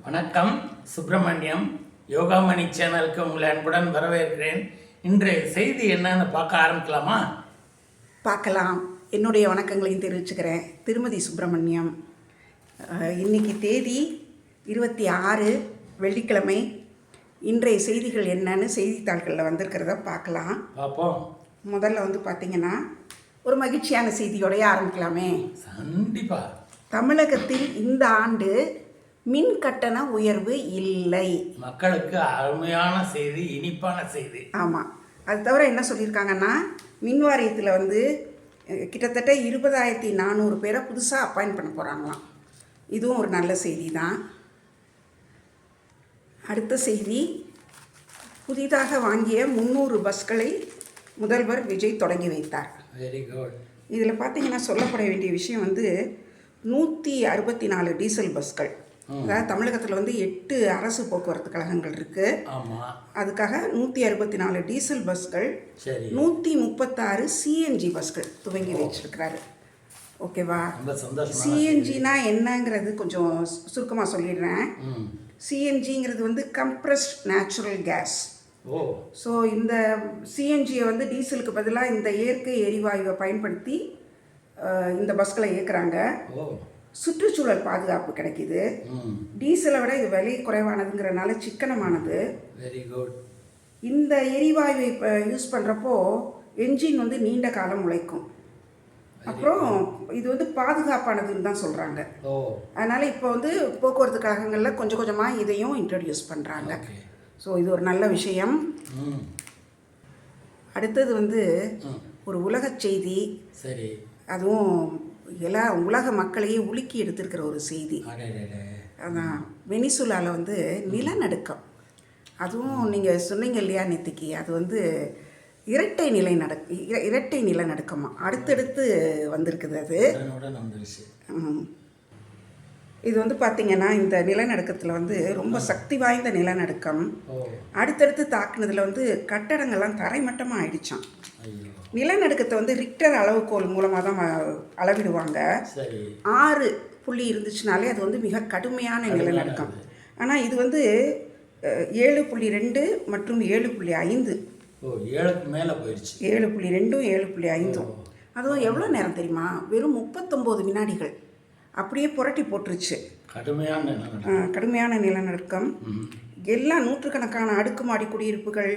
வணக்கம். சுப்பிரமணியம் யோகாமணி சேனலுக்கு உங்களை அன்புடன் வரவேற்கிறேன். இன்றைய செய்தி என்னன்னு பார்க்க ஆரம்பிக்கலாமா? பார்க்கலாம். என்னுடைய வணக்கங்களையும் தெரிவிச்சுக்கிறேன். திருமதி சுப்பிரமணியம். இன்னைக்கு தேதி 26 வெள்ளிக்கிழமை. இன்றைய செய்திகள் என்னன்னு செய்தித்தாள்களில் வந்திருக்கிறத பார்ப்போம். முதல்ல பார்த்திங்கன்னா ஒரு மகிழ்ச்சியான செய்தியோடய ஆரம்பிக்கலாமே. கண்டிப்பாக. தமிழகத்தில் இந்த ஆண்டு மின் கட்டண உயர்வு இல்லை. மக்களுக்கு அருமையான செய்தி, இனிப்பான செய்தி. ஆமாம். அது தவிர என்ன சொல்லியிருக்காங்கன்னா, மின் வாரியத்தில் கிட்டத்தட்ட 20,400 பேரை புதுசாக அப்பாயிண்ட் பண்ண போகிறாங்களாம். இதுவும் ஒரு நல்ல செய்தி தான். அடுத்த செய்தி, புதிதாக வாங்கிய 300 பஸ்களை முதல்வர் விஜய் தொடங்கி வைத்தார். Very good. இதில் பார்த்தீங்கன்னா சொல்லப்பட வேண்டிய விஷயம் 164 டீசல் பஸ்கள். அதாவது தமிழகத்தில் 8 அரசு போக்குவரத்து கழகங்கள் இருக்குது. ஆமாம். அதுக்காக 164 டீசல் பஸ்கள், 136 சிஎன்ஜி பஸ்கள் துவங்கி வச்சிருக்கிறாரு. ஓகேவா? சிஎன்ஜினா என்னங்கிறது கொஞ்சம் சுருக்கமாக சொல்லிடுறேன். சிஎன்ஜிங்கிறது கம்ப்ரஸ்ட் நேச்சுரல் கேஸ். ஸோ இந்த சிஎன்ஜியை டீசலுக்கு பதிலாக இந்த இயற்கை எரிவாயுவை பயன்படுத்தி இந்த பஸ்களை இயக்குறாங்க. சுற்றுச்சூழல் பாதுகாப்பு கிடைக்கிது. டீசலை விட இது விலை குறைவானதுங்கிறனால சிக்கனமானது. Very good. இந்த எரிவாயுவை இப்போ யூஸ் பண்ணுறப்போ என்ஜின் நீண்ட காலம் உழைக்கும். அப்புறம் இது பாதுகாப்பானதுன்னு தான் சொல்கிறாங்க. அதனால் இப்போ போக்குவரத்து கழகங்களில் கொஞ்சம் கொஞ்சமாக இதையும் இன்ட்ரடியூஸ் பண்ணுறாங்க. ஸோ இது ஒரு நல்ல விஷயம். அடுத்தது ஒரு உலக செய்தி. சரி. அதுவும் எல்லா உலக மக்களையே உலுக்கி எடுத்திருக்கிற ஒரு செய்தி. அதான் வெனிசுலாவில் நிலநடுக்கம். அதுவும் நீங்கள் சொன்னீங்க இல்லையா நேற்றுக்கு, அது இரட்டை நிலநடுக்கமாக அடுத்தடுத்து வந்திருக்குது. அது இது பார்த்திங்கன்னா இந்த நிலநடுக்கத்தில் ரொம்ப சக்தி வாய்ந்த நிலநடுக்கம். அடுத்தடுத்து தாக்குனதில் கட்டடங்கள்லாம் தரைமட்டமாக ஆயிடுச்சான். நிலநடுக்கத்தை ரிக்டர் அளவுகோல் மூலமாக தான் அளவிடுவாங்க. 6 புள்ளி இருந்துச்சுனாலே அது மிக கடுமையான நிலநடுக்கம். ஆனால் இது 7.2 மற்றும் 7.5. 7க்கு மேலே போயிடுச்சு. 7.2ம் 7.5ம். அதுவும் எவ்வளோ நேரம் தெரியுமா? வெறும் 39 வினாடிகள். அப்படியே புரட்டி போட்டுருச்சு. கடுமையான நிலநடுக்கம். எல்லா நூற்றுக்கணக்கான அடுக்குமாடி குடியிருப்புகள்,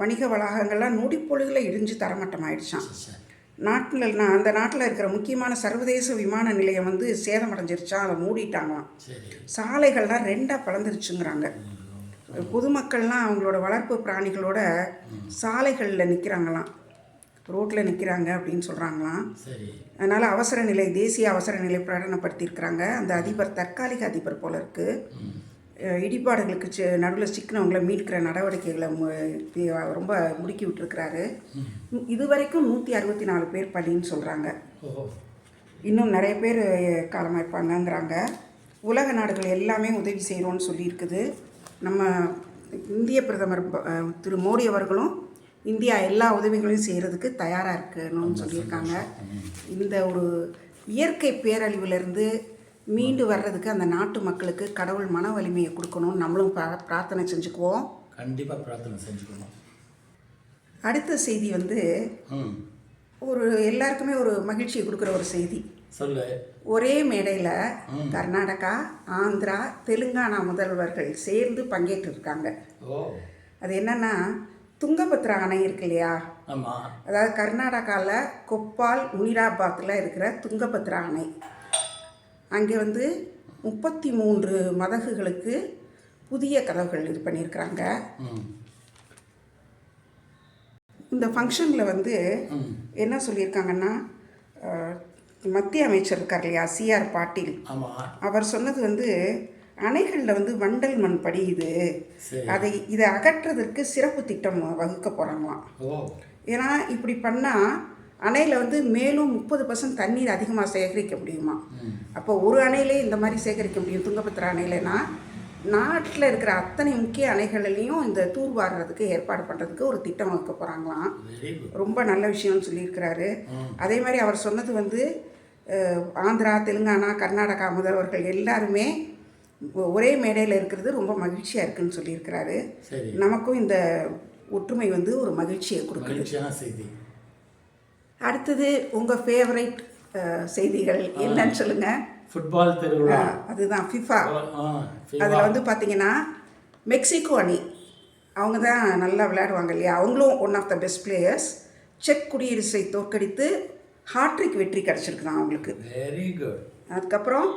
வணிக வளாகங்கள்லாம் நொடிப்பொழுதில் இடிஞ்சு தரமட்டமாயிடுச்சான். அந்த நாட்டில் இருக்கிற முக்கியமான சர்வதேச விமான நிலையம் சேதமடைஞ்சிருச்சான். அதை மூடிட்டாங்களாம். சாலைகள்லாம் 2ஆக பிளந்துருச்சுங்கிறாங்க. பொதுமக்கள்லாம் அவங்களோட வளர்ப்பு பிராணிகளோட சாலைகளில் நிற்கிறாங்களாம், ரோட்டில் நிற்கிறாங்க அப்படின்னு சொல்கிறாங்களாம். அதனால் தேசிய அவசர நிலை பிரகடனப்படுத்தியிருக்கிறாங்க. அந்த அதிபர் தற்காலிக அதிபர் போல இருக்குது. இடிபாடுகளுக்கு நடுவில் சிக்கினவங்களை மீட்கிற நடவடிக்கைகளை ரொம்ப முடுக்கி விட்டுருக்கிறாரு. இதுவரைக்கும் 164 பேர் பலின்னு சொல்கிறாங்க. இன்னும் நிறைய பேர் காலமாயிருப்பாங்கங்கிறாங்க. உலக நாடுகள் எல்லாமே உதவி செய்கிறோன்னு சொல்லியிருக்குது. நம்ம இந்திய பிரதமர் திரு மோடி அவர்களும் இந்தியா எல்லா உதவிகளையும் செய்கிறதுக்கு தயாராக இருக்கணும்னு சொல்லியிருக்காங்க. இந்த ஒரு இயற்கை பேரழிவிலிருந்து மீண்டு வர்றதுக்கு அந்த நாட்டு மக்களுக்கு கடவுள் மன வலிமையை கொடுக்கணும்னு நம்மளும் பிரார்த்தனை செஞ்சுக்குவோம். கண்டிப்பாக பிரார்த்தனை செஞ்சுக்கணும். அடுத்த செய்தி ஒரு எல்லாருக்குமே ஒரு மகிழ்ச்சியை கொடுக்குற ஒரு செய்தி. சொல்லு. ஒரே மேடையில் கர்நாடகா, ஆந்திரா, தெலுங்கானா முதல்வர்கள் சேர்ந்து பங்கேற்றிருக்காங்க. அது என்னன்னா, துங்கபத்ரா அணை இருக்கு இல்லையா? அதாவது கர்நாடகாவில் கொப்பால் முனிராபாத்தில் இருக்கிற துங்கபத்ரா அணை. அங்கே 33 மதகுகளுக்கு புதிய கதவுகள் இது பண்ணியிருக்கிறாங்க. இந்த ஃபங்க்ஷனில் என்ன சொல்லியிருக்காங்கன்னா, மத்திய அமைச்சர் இருக்கார் இல்லையா, சிஆர் பாட்டீல், அவர் சொன்னது அணைகளில் வண்டல் மண் படியுது, இதை அகற்றுறதுக்கு சிறப்பு திட்டம் வகுக்க போகிறாங்களாம். ஏன்னா இப்படி பண்ணால் அணையில் மேலும் 30% தண்ணீர் அதிகமாக சேகரிக்க முடியுமா. அப்போ ஒரு அணையிலே இந்த மாதிரி சேகரிக்க முடியும் துங்கபத்ரா அணையிலனா, நாட்டில் இருக்கிற அத்தனை முக்கிய அணைகளிலையும் இந்த தூர்வாடுறதுக்கு ஏற்பாடு பண்ணுறதுக்கு ஒரு திட்டம் வகுக்க போகிறாங்களாம். ரொம்ப நல்ல விஷயம்னு சொல்லியிருக்கிறாரு. அதே மாதிரி அவர் சொன்னது ஆந்திரா, தெலுங்கானா, கர்நாடகா முதல்வர்கள் எல்லாருமே ஒரே மேடையில் இருக்கிறது ரொம்ப மகிழ்ச்சியாக இருக்குன்னு சொல்லியிருக்கிறாரு. சரி, நமக்கும் இந்த ஒற்றுமை வந்து ஒரு மகிழ்ச்சியை கொடுக்குது. மகிழ்ச்சியான செய்தி. அடுத்தது உங்கள் ஃபேவரைட் செய்திகள் என்னன்னு சொல்லுங்கள். ஃபுட்பால் திருவிழா. அதுதான் ஃபிஃபா. FIFA. அதில் வந்து பார்த்தீங்கன்னா மெக்சிகோ அணி அவங்க தான் நல்லா விளையாடுவாங்க இல்லையா, அவங்களும் one of the best players. செக் குடியரசை தோற்கடித்து ஹாட்ரிக் வெற்றி கிடச்சிருக்குதான் அவங்களுக்கு. Very good. அதுக்கப்புறம்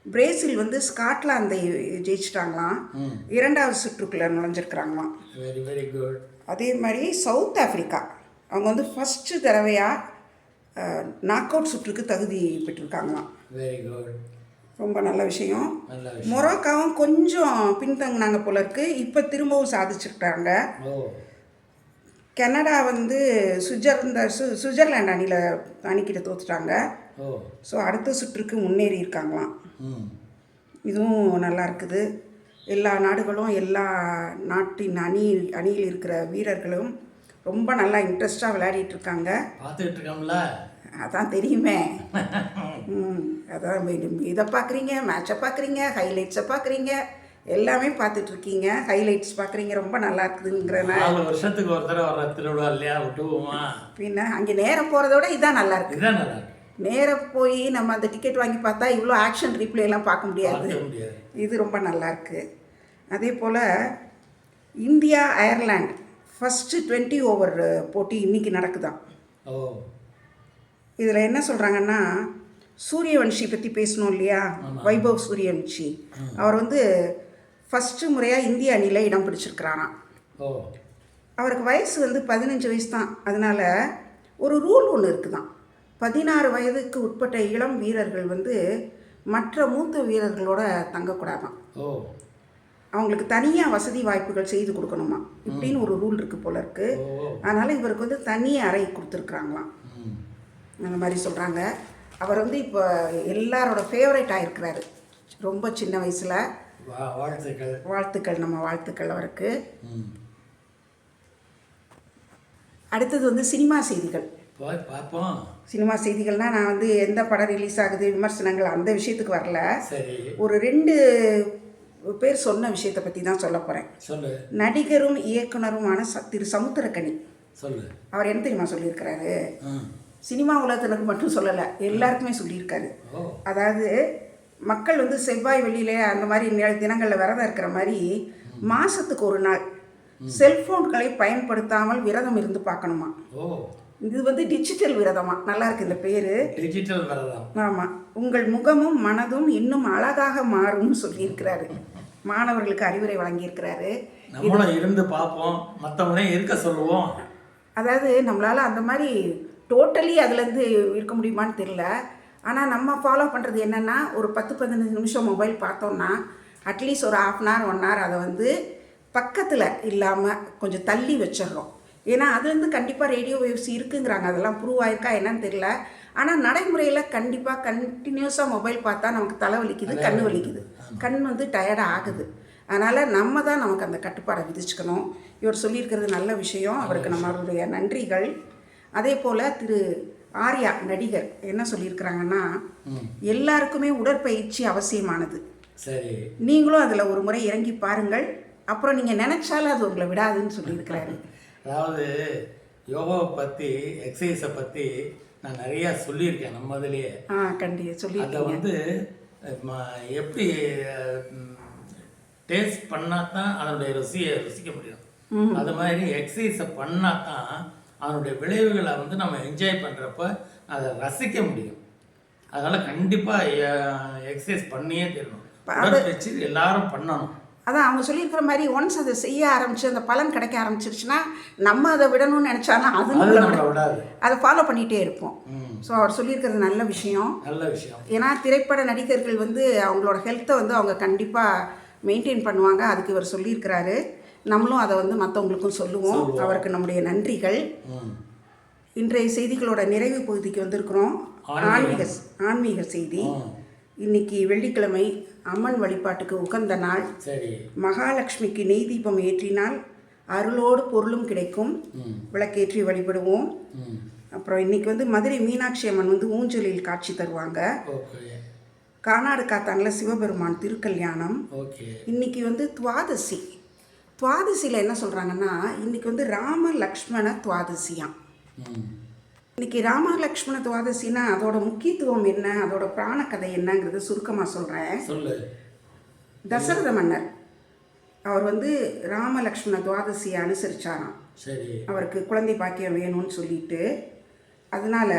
பிரேசில் வந்து ஸ்காட்லாந்தை ஜெயிச்சிட்டாங்களாம், 2வது சுற்றுக்குள்ளே நுழைஞ்சிருக்கிறாங்களாம். Very very good. அதே மாதிரி சவுத் ஆஃப்ரிக்கா அவங்க வந்து ஃபஸ்ட்டு தடவையாக நாக் அவுட் சுற்றுக்கு தகுதி பெற்றிருக்காங்களாம். Very good. ரொம்ப நல்ல விஷயம். நல்ல விஷயம். மொரோக்காவும் கொஞ்சம் பின்தங்கினாங்க போல இருக்கு, இப்போ திரும்பவும் சாதிச்சிருக்காங்க. ஓ, கனடா வந்து சுவிட்சர்லாந்து அணிக்கிட்ட தோத்துட்டாங்க. ஓ. ஸோ அடுத்த சுற்றுக்கு முன்னேறி இருக்காங்களாம். இதுவும் நல்லா இருக்குது. எல்லா நாடுகளும் எல்லா நாட்டின் அணியில் இருக்கிற வீரர்களும் ரொம்ப நல்லா இன்ட்ரெஸ்டாக விளையாடிட்டு இருக்காங்க. பார்த்துக்கிட்டு இருக்கோம்ல. அதான் தெரியுமே. அதான் இதை பார்க்குறீங்க, மேட்சை பார்க்குறீங்க, ஹைலைட்ஸை பார்க்குறீங்க, எல்லாமே பார்த்துட்ருக்கீங்க. ஹைலைட்ஸ் பார்க்குறீங்க, ரொம்ப நல்லா இருக்குதுங்கிறனால 4 வருஷத்துக்கு ஒரு தடவை வர திருவிழா இல்லையா, விட்டுவோமா? பின்ன அங்கே நேரம் போகிறத விட இதான் நல்லா இருக்குது. இதுதான் நல்லா இருக்கு. நேராக போய் நம்ம அந்த டிக்கெட் வாங்கி பார்த்தா இவ்வளோ ஆக்ஷன் ரீப்ளேலாம் பார்க்க முடியாது. முடியாது. இது ரொம்ப நல்லா இருக்குது. அதே போல் இந்தியா அயர்லாந்து ஃபஸ்ட்டு 20 ஓவர் போட்டி இன்றைக்கி நடக்குதான். ஓ. இதில் என்ன சொல்கிறாங்கன்னா, சூரியவன்ஷி பற்றி பேசணும் இல்லையா, வைபவ் சூரியவன்ஷி. அவர் வந்து ஃபஸ்ட்டு முறையாக இந்திய அணியில் இடம் பிடிச்சிருக்கிறாராம். ஓ. அவருக்கு வயசு வந்து 15 வயசு தான். அதனால் ஒரு ரூல் ஒன்று இருக்குதான், 16 வயதுக்கு உட்பட்ட இளம் வீரர்கள் வந்து மற்ற மூத்த வீரர்களோட தங்கக்கூடாதான். ஓ. அவங்களுக்கு தனியாக வசதி வாய்ப்புகள் செய்து கொடுக்கணுமா, இப்படின்னு ஒரு ரூல் இருக்குது போல இருக்குது. அதனால் இவருக்கு வந்து தனி அறை கொடுத்துருக்குறாங்களாம். அந்த மாதிரி சொல்கிறாங்க. அவர் வந்து இப்போ எல்லாரோட ஃபேவரட் ஆகிருக்கிறாரு ரொம்ப சின்ன வயசில். வாழ்த்துக்கள். வாழ்த்துக்கள், நம்ம வாழ்த்துக்கள் அவருக்கு. அடுத்தது வந்து சினிமா செய்திகள் பார்ப்போம். சினிமா செய்திகள்னால் நான் வந்து எந்த படம் ரிலீஸ் ஆகுது, விமர்சனங்கள், அந்த விஷயத்துக்கு வரல. சரி. ஒரு 2 பேர் சொன்ன விஷயத்தை பற்றி தான் சொல்ல போகிறேன். சொல்லு. நடிகரும் இயக்குனருமான திரு சமுத்திரக்கனி. சொல்லு. அவர் என்ன தெரியுமா சொல்லியிருக்கிறாரு, சினிமா உலகத்தினருக்கு மட்டும் சொல்லலை, எல்லாருக்குமே சொல்லியிருக்காரு. அதாவது மக்கள் வந்து செவ்வாய் வெள்ளியிலே அந்த மாதிரி தினங்களில் விரதம் இருக்கிற மாதிரி மாதத்துக்கு ஒரு நாள் செல்ஃபோன்களை பயன்படுத்தாமல் விரதம் இருந்து பார்க்கணுமா. இது வந்து டிஜிட்டல் விரதமா. நல்லா இருக்கு இந்த பேர், டிஜிட்டல் விரதம். ஆமாம். உங்கள் முகமும் மனதும் இன்னும் அழகாக மாறும்னு சொல்லியிருக்கிறாரு. மாணவர்களுக்கு அறிவுரை வழங்கியிருக்கிறாரு. நம்மளும் இருந்து பார்ப்போம், மற்றவங்களையும் இருக்க சொல்லுவோம். அதாவது நம்மளால் அந்த மாதிரி டோட்டலி அதுலேருந்து இருக்க முடியுமான்னு தெரியல. ஆனால் நம்ம ஃபாலோ பண்ணுறது என்னென்னா, ஒரு 10-15 நிமிஷம் மொபைல் பார்த்தோன்னா அட்லீஸ்ட் ஒரு 1/2 hour 1 hour அதை வந்து பக்கத்தில் இல்லாமல் கொஞ்சம் தள்ளி வச்சிடுறோம். ஏன்னா அதுலேருந்து கண்டிப்பாக ரேடியோ வேவ்ஸ் இருக்குங்கிறாங்க, அதெல்லாம் ப்ரூவ் ஆயிருக்கா என்னன்னு தெரியல. ஆனால் நடைமுறையில் கண்டிப்பாக கண்டினியூஸாக மொபைல் பார்த்தா நமக்கு தலை வலிக்குது, கண் வலிக்குது, கண் வந்து டயர்டாக ஆகுது. அதனால் நம்ம தான் நமக்கு அந்த கட்டுப்பாடை விதிச்சுக்கணும். இவர் சொல்லியிருக்கிறது நல்ல விஷயம், அவருக்கு நம்மளுடைய நன்றிகள். அதே போல் திரு ஆர்யா நடிகர் என்ன சொல்லியிருக்கிறாங்கன்னா, எல்லாருக்குமே உடற்பயிற்சி அவசியமானது. சரி, நீங்களும் அதில் ஒரு முறை இறங்கி பாருங்கள், அப்புறம் நீங்கள் நினச்சாலும் அது உங்களை விடாதுன்னு சொல்லியிருக்கிறாரு. அதாவது யோகாவை பற்றி, எக்ஸசைஸை பற்றி நான் நிறையா சொல்லியிருக்கேன் நம்ம இதுலேயே. கண்டிப்பாக சொல்லி அதை வந்து எப்படி டேஸ்ட் பண்ணால் தான் அதனுடைய ருசியை ருசிக்க முடியும். அது மாதிரி எக்ஸசைஸை பண்ணால் தான் அதனுடைய விளைவுகளை வந்து நம்ம என்ஜாய் பண்ணுறப்ப அதை ரசிக்க முடியும். அதனால் கண்டிப்பாக எக்ஸசைஸ் பண்ணியே தரணும், உடற்பயிற்சி எல்லாரும் பண்ணணும். அதான் அவங்க சொல்லியிருக்கிற மாதிரி ஒன்ஸ் அதை செய்ய ஆரம்பிச்சு அந்த பலன் கிடைக்க ஆரம்பிச்சிருச்சுன்னா நம்ம அதை விடணும்னு நினச்சாலும் அது விடாது, அதை ஃபாலோ பண்ணிகிட்டே இருப்போம். ஸோ அவர் சொல்லியிருக்கிறது நல்ல விஷயம். ஏன்னா திரைப்பட நடிகர்கள் வந்து அவங்களோட ஹெல்த்தை வந்து அவங்க கண்டிப்பாக மெயின்டைன் பண்ணுவாங்க, அதுக்கு இவர் சொல்லியிருக்கிறாரு. நம்மளும் அதை வந்து மற்றவங்களுக்கும் சொல்லுவோம். அவருக்கு நம்முடைய நன்றிகள். இன்றைய செய்திகளோட நிறைவு பகுதிக்கு வந்திருக்கிறோம். ஆன்மீக செய்தி. இன்னைக்கு வெள்ளிக்கிழமை, அம்மன் வழிபாட்டுக்கு உகந்த நாள். மகாலட்சுமிக்கு நெய் தீபம் ஏற்றினால் அருளோடு பொருளும் கிடைக்கும், விளக்கேற்றி வழிபடுவோம். அப்புறம் இன்னைக்கு வந்து மதுரை மீனாட்சி அம்மன் வந்து ஊஞ்சலில் காட்சி தருவாங்க. கானாடு காத்தான்ல சிவபெருமான் திருக்கல்யாணம். ஓகே. இன்னைக்கு வந்து துவாதசி. துவாதசியில் என்ன சொல்கிறாங்கன்னா, இன்னைக்கு வந்து ராம லக்ஷ்மண துவாதசியாம். இன்னைக்கு ராம லக்ஷ்மண துவாதசினா அதோட முக்கியத்துவம் என்ன, அதோட பிராண கதை என்னங்கிறது சுருக்கமாக சொல்கிறேன். சொல்லு. தசரத மன்னர் அவர் வந்து ராம லக்ஷ்மண துவாதசியை அனுசரிச்சாராம். சரி. அவருக்கு குழந்தை பாக்கியம் வேணும்னு சொல்லிட்டு. அதனால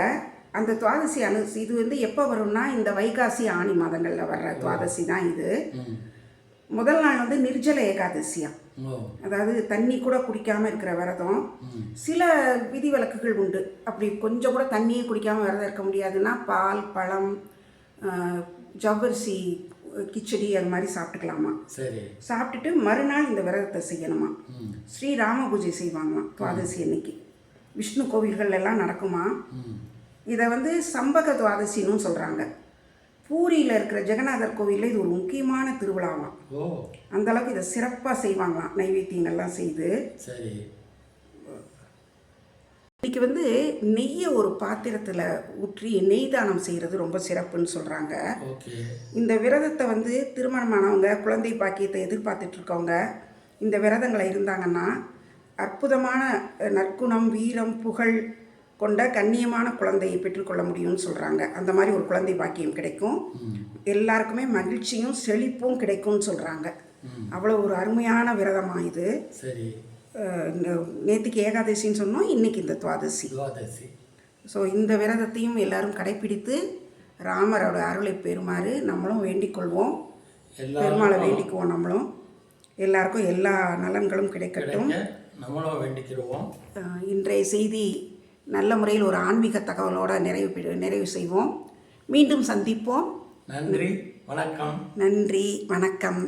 அந்த துவாதசி இது வந்து எப்போ வரும்னா இந்த வைகாசி ஆனி மாதங்களில் வர்ற துவாதசி தான் இது. முதல் நாள் வந்து நிர்ஜல ஏகாதசியா, அதாவது தண்ணி கூட குடிக்காமல் இருக்கிற விரதம். சில விதிவிலக்குகள் உண்டு. அப்படி கொஞ்சம் கூட தண்ணியே குடிக்காமல் விரதம் இருக்க முடியாதுன்னா பால், பழம், ஜவ்வரிசி கிச்சடி அது மாதிரி சாப்பிட்டுக்கலாமா. சரி. சாப்பிட்டுட்டு மறுநாள் இந்த விரதத்தை செய்யணுமா. ஸ்ரீராம பூஜை செய்வாங்களாம் துவாதசி அன்னைக்கு. விஷ்ணு கோவில்கள் எல்லாம் நடக்குமா. இதை வந்து சம்பக துவாதசின்னு சொல்கிறாங்க. பூரியில் இருக்கிற ஜெகநாதர் கோவிலில் இது ஒரு முக்கியமான திருவிழாவாம். அந்தளவுக்கு இதை சிறப்பாக செய்வாங்களாம், நைவேத்தியங்கள்லாம் செய்து. சரி. இன்றைக்கி வந்து நெய்யை ஒரு பாத்திரத்தில் ஊற்றி நெய் தானம் செய்கிறது ரொம்ப சிறப்புன்னு சொல்கிறாங்க. இந்த விரதத்தை வந்து திருமணமானவங்க, குழந்தை பாக்கியத்தை எதிர்பார்த்துட்ருக்கவங்க இந்த விரதங்களை இருந்தாங்கன்னா அற்புதமான நற்குணம், வீரம், புகழ் கொண்ட கண்ணியமான குழந்தையை பெற்றுக்கொள்ள முடியும்னு சொல்கிறாங்க. அந்த மாதிரி ஒரு குழந்தை பாக்கியம் கிடைக்கும். எல்லாருக்குமே மகிழ்ச்சியும் செழிப்பும் கிடைக்கும்னு சொல்கிறாங்க. அவ்வளோ ஒரு அருமையான விரதமாக இது. சரி. நேற்றுக்கு ஏகாதசின்னு சொன்னோம், இன்றைக்கி இந்த துவாதசி. ஸோ இந்த விரதத்தையும் எல்லாரும் கடைப்பிடித்து ராமரோட அருளை பெறுமாறு நம்மளும் வேண்டிக் கொள்வோம். பெருமாளை வேண்டிக்குவோம். நம்மளும் எல்லாருக்கும் எல்லா நலன்களும் கிடைக்கட்டும் நம்மளும் வேண்டிக்கிறோம். இன்றைய செய்தி நல்ல முறையில் ஒரு ஆன்மீக தகவலோடு நிறைவு செய்வோம். மீண்டும் சந்திப்போம். நன்றி, வணக்கம். நன்றி, வணக்கம்.